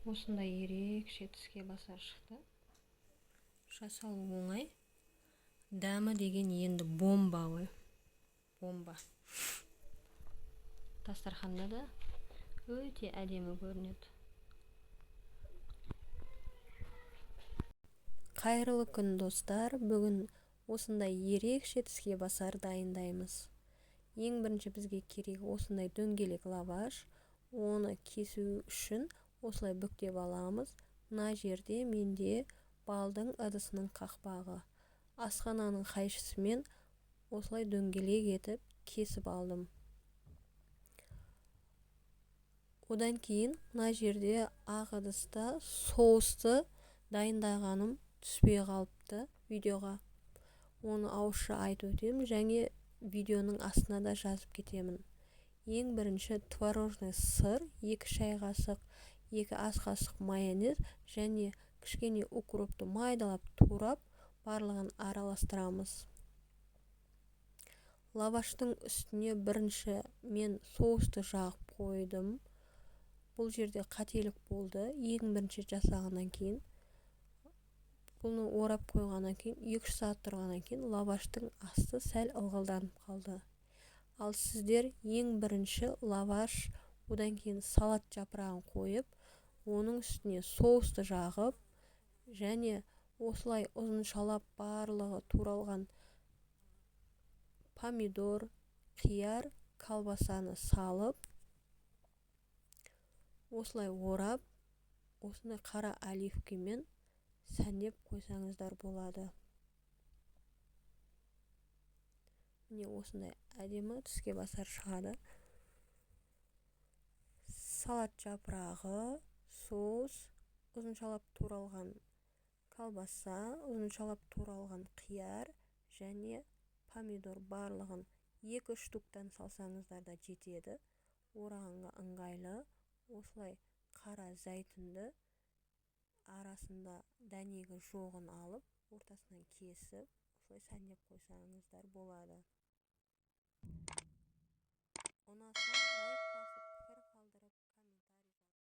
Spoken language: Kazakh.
Осындай ерекше тіске басар шықты. Жасалу оңай. Дәмі деген енді бомба ғой. Бомба. Дастарханда да өте әдемі көрінеді. Қайырлы күн достар. Бүгін осындай ерекше тіске басар дайындаймыз. Ең бірінші бізге керек осындай дөңгелек лаваш. Оны кесу үшін осылай бүктеп аламыз. Мына жерде менде балдың ыдысының қақпағы. Асхананың қайшысымен осылай дөңгелек етіп кесіп алдым. Одан кейін мына жерде ақ ыдыста соусты дайындағаным түспей қалыпты видеоға. Оны ауызша айтып өтемін, және видеоның астына да жазып кетемін. Ең бірінші творожный сыр, 2 шай қасық, 2 ас қасық майонез және кішкене укропты майдалап турап, барлығын араластырамыз. Лаваштың үстіне бірінші мен соусты жағып қойдым. Бұл жерде қателік болды. Ең бірінші жасағаннан кейін, бұны орап қойғаннан кейін, 2 сағат тұрғаннан кейін лаваштың асты сәл ылғалданып қалды. Ал сіздер ең бірінші лаваш, одан кейін салат жапырағын қойып, оның үстіне соусты жағып, және осылай ұзыншалап барлығы туралған помидор, қияр, колбасаны салып, осылай орап, осындай қара оливкемен сәндеп қойсаңыздар болады. Міне осындай әдемі тіске басар шығады. Салат жапырағы, соус, ұзыншалап туралған колбаса, ұзыншалап туралған қияр және помидор барлығын 2-3 штуктан салсаңыздар да жетеді. Орағанға ыңғайлы. Осылай қара зәйтүнді арасында дәнегі жоғын алып, ортасынан кесіп, осылай сәндеп қойсаңыздар болады. Ұнаса